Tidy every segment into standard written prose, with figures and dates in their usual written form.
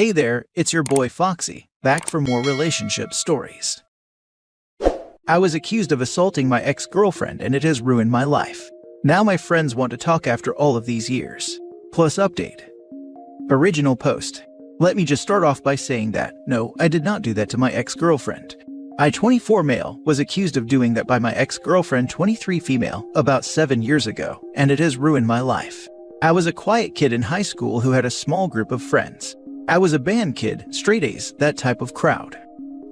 Hey there, it's your boy Foxy, back for more relationship stories. I was accused of assaulting my ex-girlfriend and it has ruined my life. Now my friends want to talk after all of these years. Plus update. Original post. Let me just start off by saying that, no, I did not do that to my ex-girlfriend. I, 24 male, was accused of doing that by my ex-girlfriend, 23 female, about 7 years ago, and it has ruined my life. I was a quiet kid in high school who had a small group of friends. I was a band kid, straight A's, that type of crowd.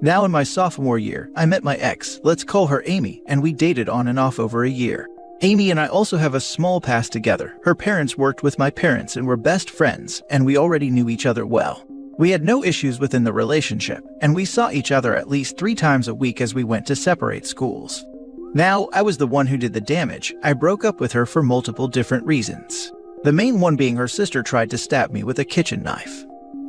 Now in my sophomore year, I met my ex, let's call her Amy, and we dated on and off over a year. Amy and I also have a small past together. Her parents worked with my parents and were best friends, and we already knew each other well. We had no issues within the relationship, and we saw each other at least 3 times a week as we went to separate schools. Now, I was the one who did the damage. I broke up with her for multiple different reasons. The main one being her sister tried to stab me with a kitchen knife.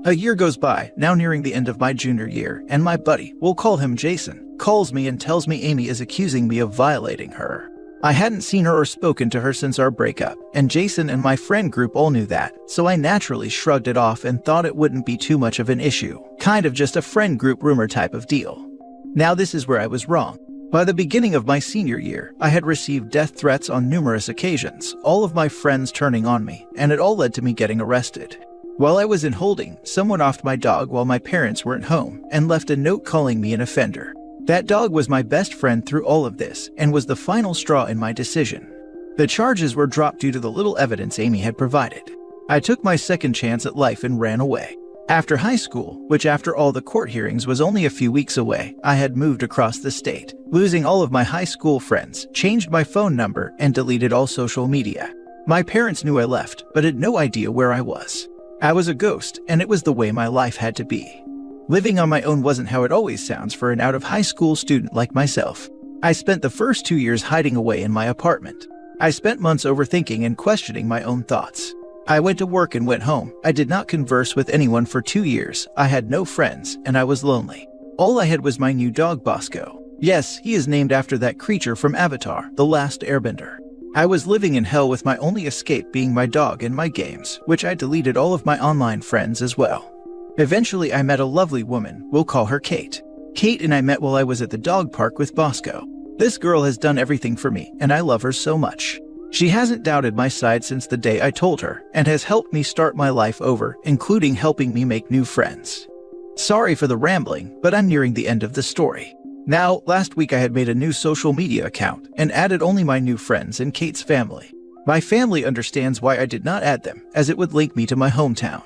A year goes by, now nearing the end of my junior year, and my buddy, we'll call him Jason, calls me and tells me Amy is accusing me of violating her. I hadn't seen her or spoken to her since our breakup, and Jason and my friend group all knew that, so I naturally shrugged it off and thought it wouldn't be too much of an issue, kind of just a friend group rumor type of deal. Now this is where I was wrong. By the beginning of my senior year, I had received death threats on numerous occasions, all of my friends turning on me, and it all led to me getting arrested. While I was in holding, someone offed my dog while my parents weren't home and left a note calling me an offender. That dog was my best friend through all of this and was the final straw in my decision. The charges were dropped due to the little evidence Amy had provided. I took my second chance at life and ran away. After high school, which after all the court hearings was only a few weeks away, I had moved across the state, losing all of my high school friends, changed my phone number, and deleted all social media. My parents knew I left, but had no idea where I was. I was a ghost, and it was the way my life had to be. Living on my own wasn't how it always sounds for an out-of-high school student like myself. I spent the first 2 years hiding away in my apartment. I spent months overthinking and questioning my own thoughts. I went to work and went home. I did not converse with anyone for 2 years. I had no friends, and I was lonely. All I had was my new dog, Bosco. Yes, he is named after that creature from Avatar, The Last Airbender. I was living in hell with my only escape being my dog and my games, which I deleted all of my online friends as well. Eventually, I met a lovely woman, we'll call her Kate. Kate and I met while I was at the dog park with Bosco. This girl has done everything for me, and I love her so much. She hasn't doubted my side since the day I told her, and has helped me start my life over, including helping me make new friends. Sorry for the rambling, but I'm nearing the end of the story. Now, last week I had made a new social media account, and added only my new friends and Kate's family. My family understands why I did not add them, as it would link me to my hometown.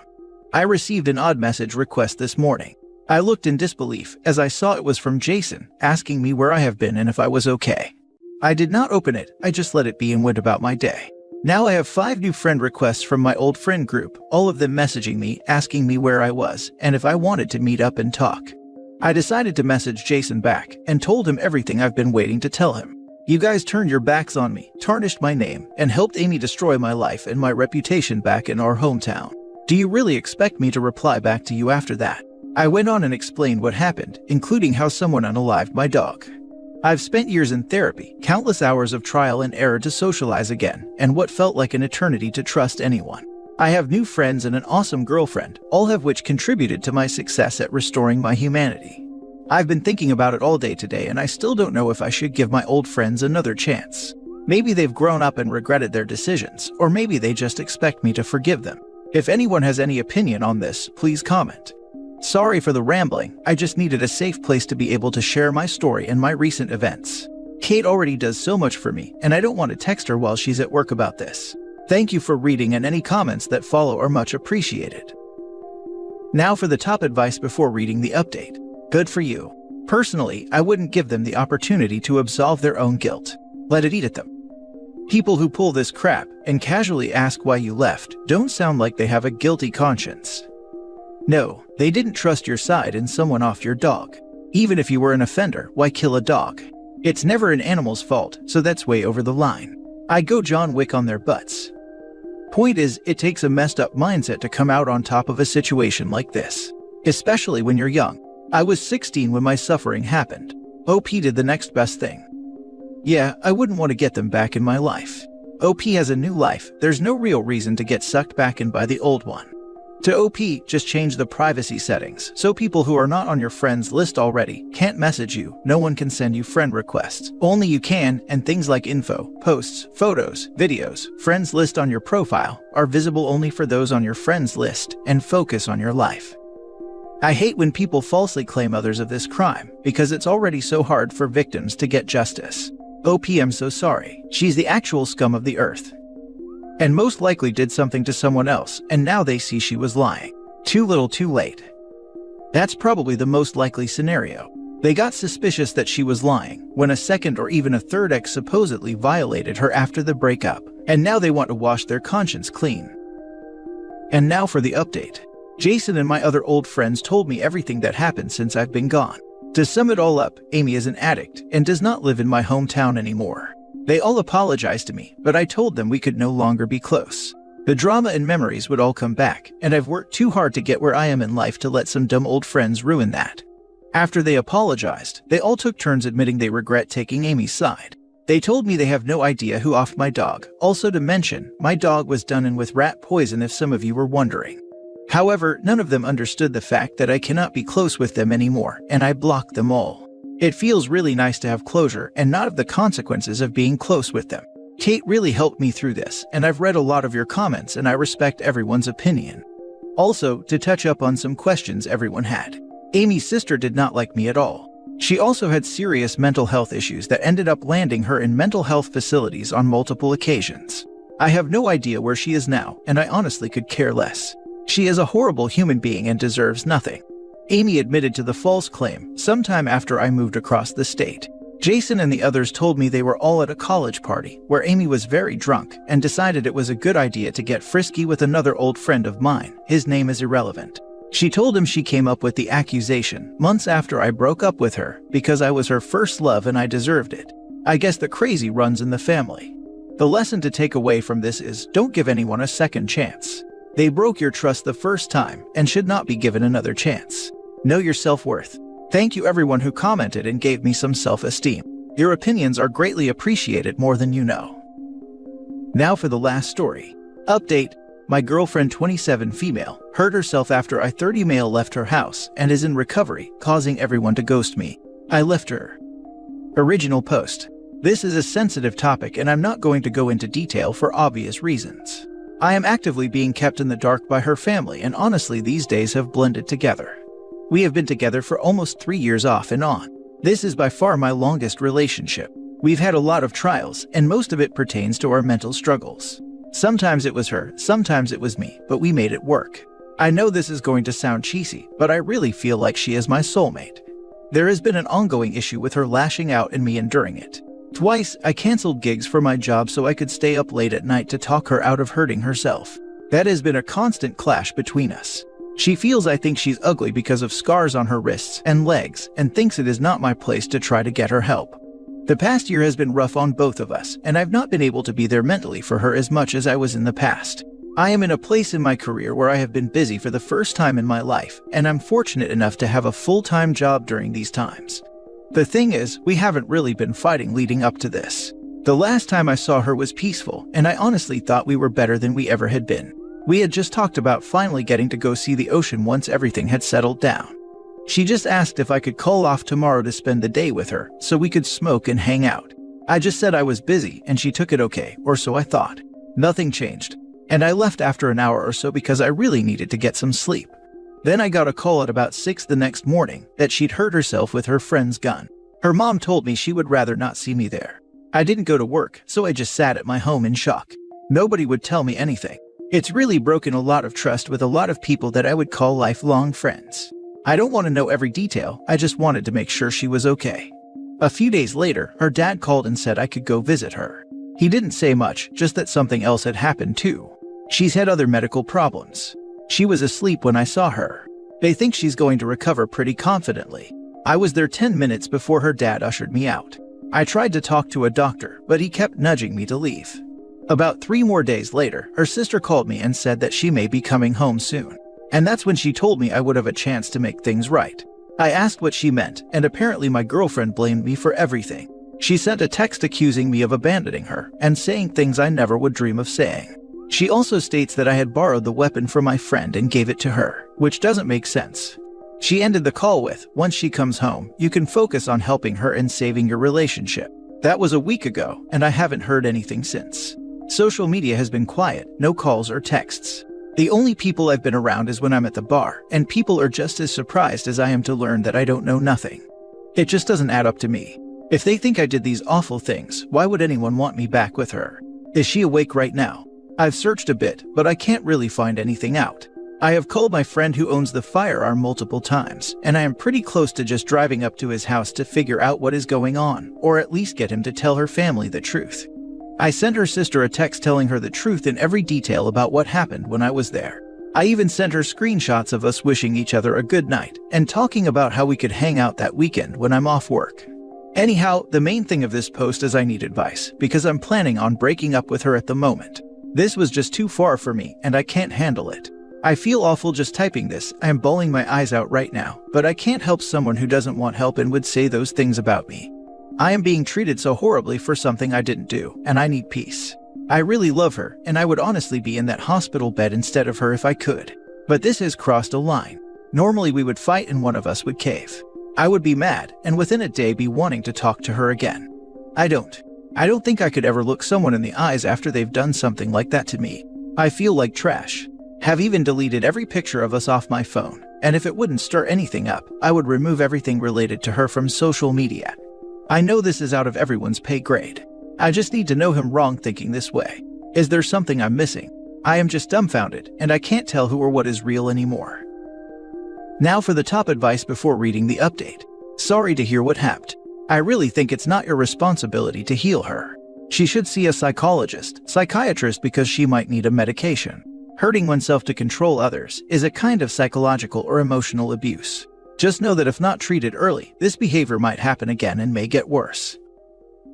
I received an odd message request this morning. I looked in disbelief as I saw it was from Jason, asking me where I have been and if I was okay. I did not open it, I just let it be and went about my day. Now I have 5 new friend requests from my old friend group, all of them messaging me, asking me where I was, and if I wanted to meet up and talk. I decided to message Jason back, and told him everything I've been waiting to tell him. You guys turned your backs on me, tarnished my name, and helped Amy destroy my life and my reputation back in our hometown. Do you really expect me to reply back to you after that? I went on and explained what happened, including how someone unalived my dog. I've spent years in therapy, countless hours of trial and error to socialize again, and what felt like an eternity to trust anyone. I have new friends and an awesome girlfriend, all of which contributed to my success at restoring my humanity. I've been thinking about it all day today, and I still don't know if I should give my old friends another chance. Maybe they've grown up and regretted their decisions, or maybe they just expect me to forgive them. If anyone has any opinion on this, please comment. Sorry for the rambling, I just needed a safe place to be able to share my story and my recent events. Kate already does so much for me, and I don't want to text her while she's at work about this. Thank you for reading, and any comments that follow are much appreciated. Now for the top advice before reading the update. Good for you. Personally, I wouldn't give them the opportunity to absolve their own guilt. Let it eat at them. People who pull this crap and casually ask why you left don't sound like they have a guilty conscience. No, they didn't trust your side and someone off your dog. Even if you were an offender, why kill a dog? It's never an animal's fault, so that's way over the line. I go John Wick on their butts. Point is, it takes a messed up mindset to come out on top of a situation like this. Especially when you're young. I was 16 when my suffering happened. OP did the next best thing. Yeah, I wouldn't want to get them back in my life. OP has a new life, there's no real reason to get sucked back in by the old one. To OP, just change the privacy settings so people who are not on your friends list already can't message you, no one can send you friend requests. Only you can, and things like info, posts, photos, videos, friends list on your profile are visible only for those on your friends list, and focus on your life. I hate when people falsely claim others of this crime because it's already so hard for victims to get justice. OP, I'm so sorry. She's the actual scum of the earth. And most likely did something to someone else, and now they see she was lying. Too little too late. That's probably the most likely scenario. They got suspicious that she was lying when a second or even a third ex supposedly violated her after the breakup, and now they want to wash their conscience clean. And now for the update. Jason and my other old friends told me everything that happened since I've been gone. To sum it all up, Amy is an addict and does not live in my hometown anymore. They all apologized to me, but I told them we could no longer be close. The drama and memories would all come back, and I've worked too hard to get where I am in life to let some dumb old friends ruin that. After they apologized, they all took turns admitting they regret taking Amy's side. They told me they have no idea who offed my dog. Also to mention, my dog was done in with rat poison if some of you were wondering. However, none of them understood the fact that I cannot be close with them anymore, and I blocked them all. It feels really nice to have closure and not have the consequences of being close with them. Kate really helped me through this, and I've read a lot of your comments and I respect everyone's opinion. Also, to touch up on some questions everyone had. Amy's sister did not like me at all. She also had serious mental health issues that ended up landing her in mental health facilities on multiple occasions. I have no idea where she is now, and I honestly could care less. She is a horrible human being and deserves nothing. Amy admitted to the false claim sometime after I moved across the state. Jason and the others told me they were all at a college party where Amy was very drunk and decided it was a good idea to get frisky with another old friend of mine. His name is irrelevant. She told him she came up with the accusation months after I broke up with her because I was her first love and I deserved it. I guess the crazy runs in the family. The lesson to take away from this is don't give anyone a second chance. They broke your trust the first time and should not be given another chance. Know your self-worth. Thank you everyone who commented and gave me some self-esteem. Your opinions are greatly appreciated more than you know. Now for the last story. Update. My girlfriend 27 female hurt herself after I 30 male left her house and is in recovery, causing everyone to ghost me. I left her. Original post. This is a sensitive topic and I'm not going to go into detail for obvious reasons. I am actively being kept in the dark by her family and honestly these days have blended together. We have been together for almost 3 years off and on. This is by far my longest relationship. We've had a lot of trials and most of it pertains to our mental struggles. Sometimes it was her, sometimes it was me, but we made it work. I know this is going to sound cheesy, but I really feel like she is my soulmate. There has been an ongoing issue with her lashing out and me enduring it. Twice, I canceled gigs for my job so I could stay up late at night to talk her out of hurting herself. That has been a constant clash between us. She feels I think she's ugly because of scars on her wrists and legs and thinks it is not my place to try to get her help. The past year has been rough on both of us and I've not been able to be there mentally for her as much as I was in the past. I am in a place in my career where I have been busy for the first time in my life and I'm fortunate enough to have a full-time job during these times. The thing is, we haven't really been fighting leading up to this. The last time I saw her was peaceful, and I honestly thought we were better than we ever had been. We had just talked about finally getting to go see the ocean once everything had settled down. She just asked if I could call off tomorrow to spend the day with her, so we could smoke and hang out. I just said I was busy, and she took it okay, or so I thought. Nothing changed, and I left after an hour or so because I really needed to get some sleep. Then I got a call at about 6 the next morning that she'd hurt herself with her friend's gun. Her mom told me she would rather not see me there. I didn't go to work, so I just sat at my home in shock. Nobody would tell me anything. It's really broken a lot of trust with a lot of people that I would call lifelong friends. I don't want to know every detail, I just wanted to make sure she was okay. A few days later, her dad called and said I could go visit her. He didn't say much, just that something else had happened too. She's had other medical problems. She was asleep when I saw her. They think she's going to recover pretty confidently. I was there 10 minutes before her dad ushered me out. I tried to talk to a doctor, but he kept nudging me to leave. About 3 more days later, her sister called me and said that she may be coming home soon. And that's when she told me I would have a chance to make things right. I asked what she meant, and apparently my girlfriend blamed me for everything. She sent a text accusing me of abandoning her and saying things I never would dream of saying. She also states that I had borrowed the weapon from my friend and gave it to her, which doesn't make sense. She ended the call with, "Once she comes home, you can focus on helping her and saving your relationship." That was a week ago, and I haven't heard anything since. Social media has been quiet, no calls or texts. The only people I've been around is when I'm at the bar, and people are just as surprised as I am to learn that I don't know nothing. It just doesn't add up to me. If they think I did these awful things, why would anyone want me back with her? Is she awake right now? I've searched a bit, but I can't really find anything out. I have called my friend who owns the firearm multiple times, and I am pretty close to just driving up to his house to figure out what is going on, or at least get him to tell her family the truth. I sent her sister a text telling her the truth in every detail about what happened when I was there. I even sent her screenshots of us wishing each other a good night, and talking about how we could hang out that weekend when I'm off work. Anyhow, the main thing of this post is I need advice, because I'm planning on breaking up with her at the moment. This was just too far for me, and I can't handle it. I feel awful just typing this. I am bawling my eyes out right now, but I can't help someone who doesn't want help and would say those things about me. I am being treated so horribly for something I didn't do, and I need peace. I really love her, and I would honestly be in that hospital bed instead of her if I could. But this has crossed a line. Normally we would fight and one of us would cave. I would be mad, and within a day be wanting to talk to her again. I don't think I could ever look someone in the eyes after they've done something like that to me. I feel like trash. Have even deleted every picture of us off my phone, and if it wouldn't stir anything up, I would remove everything related to her from social media. I know this is out of everyone's pay grade. I just need to know him wrong thinking this way. Is there something I'm missing? I am just dumbfounded, and I can't tell who or what is real anymore. Now for the top advice before reading the update. Sorry to hear what happened. I really think it's not your responsibility to heal her. She should see a psychiatrist because she might need a medication. Hurting oneself to control others is a kind of psychological or emotional abuse. Just know that if not treated early, this behavior might happen again and may get worse.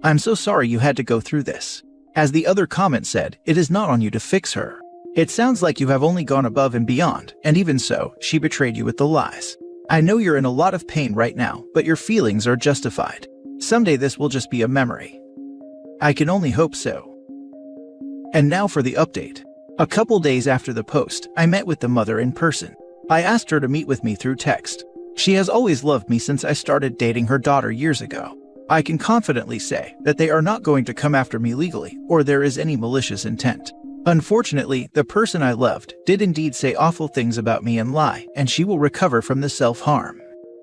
I'm so sorry you had to go through this. As the other comment said, it is not on you to fix her. It sounds like you have only gone above and beyond, and even so, she betrayed you with the lies. I know you're in a lot of pain right now, but your feelings are justified. Someday this will just be a memory. I can only hope so. And now for the update. A couple days after the post, I met with the mother in person. I asked her to meet with me through text. She has always loved me since I started dating her daughter years ago. I can confidently say that they are not going to come after me legally, or there is any malicious intent. Unfortunately, the person I loved did indeed say awful things about me and lie, and she will recover from the self-harm.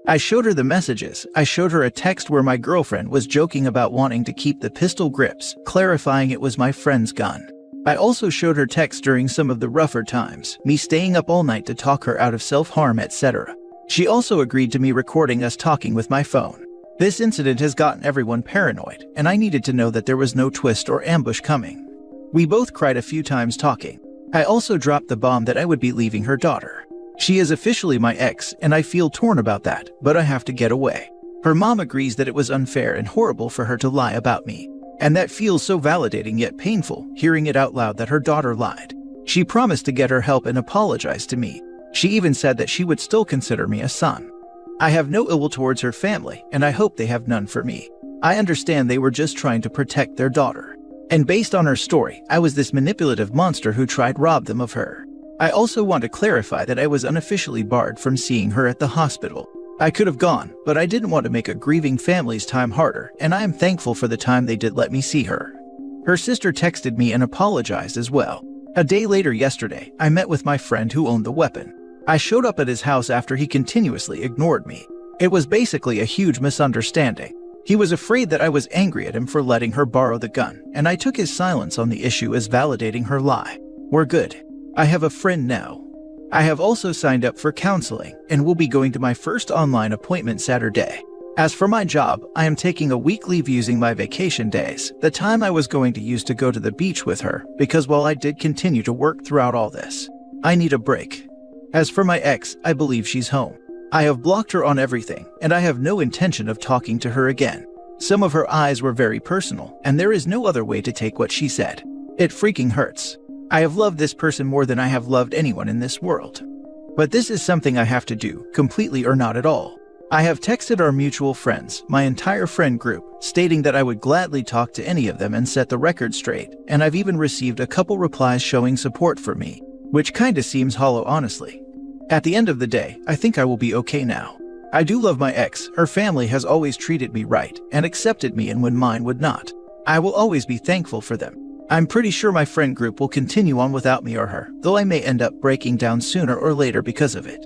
I showed her the messages. I showed her a text where my girlfriend was joking about wanting to keep the pistol grips, clarifying it was my friend's gun. I also showed her texts during some of the rougher times, me staying up all night to talk her out of self-harm, etc. She also agreed to me recording us talking with my phone. This incident has gotten everyone paranoid, and I needed to know that there was no twist or ambush coming. We both cried a few times talking. I also dropped the bomb that I would be leaving her daughter. She is officially my ex, and I feel torn about that, but I have to get away. Her mom agrees that it was unfair and horrible for her to lie about me. And that feels so validating yet painful, hearing it out loud that her daughter lied. She promised to get her help and apologize to me. She even said that she would still consider me a son. I have no ill will towards her family, and I hope they have none for me. I understand they were just trying to protect their daughter. And based on her story, I was this manipulative monster who tried to rob them of her. I also want to clarify that I was unofficially barred from seeing her at the hospital. I could have gone, but I didn't want to make a grieving family's time harder, and I am thankful for the time they did let me see her. Her sister texted me and apologized as well. A day later yesterday, I met with my friend who owned the weapon. I showed up at his house after he continuously ignored me. It was basically a huge misunderstanding. He was afraid that I was angry at him for letting her borrow the gun, and I took his silence on the issue as validating her lie. We're good. I have a friend now. I have also signed up for counseling and will be going to my first online appointment Saturday. As for my job, I am taking a week leave using my vacation days, the time I was going to use to go to the beach with her, because while I did continue to work throughout all this, I need a break. As for my ex, I believe she's home. I have blocked her on everything, and I have no intention of talking to her again. Some of her eyes were very personal, and there is no other way to take what she said. It freaking hurts. I have loved this person more than I have loved anyone in this world. But this is something I have to do, completely or not at all. I have texted our mutual friends, my entire friend group, stating that I would gladly talk to any of them and set the record straight, and I've even received a couple replies showing support for me, which kinda seems hollow honestly. At the end of the day, I think I will be okay now. I do love my ex, her family has always treated me right and accepted me and when mine would not. I will always be thankful for them. I'm pretty sure my friend group will continue on without me or her, though I may end up breaking down sooner or later because of it.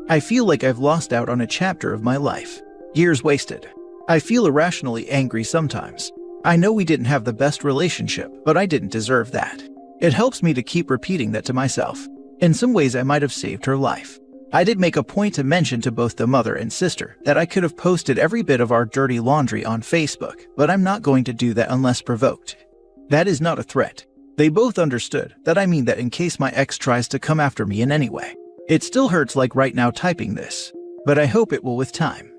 I feel like I've lost out on a chapter of my life. Years wasted. I feel irrationally angry sometimes. I know we didn't have the best relationship, but I didn't deserve that. It helps me to keep repeating that to myself. In some ways I might have saved her life. I did make a point to mention to both the mother and sister that I could have posted every bit of our dirty laundry on Facebook, but I'm not going to do that unless provoked. That is not a threat. They both understood that I mean that in case my ex tries to come after me in any way. It still hurts like right now typing this, but I hope it will with time.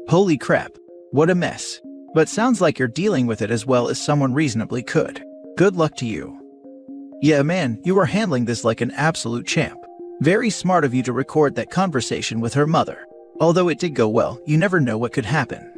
Holy crap, what a mess. But sounds like you're dealing with it as well as someone reasonably could. Good luck to you. Yeah man, you are handling this like an absolute champ. Very smart of you to record that conversation with her mother. Although it did go well, you never know what could happen.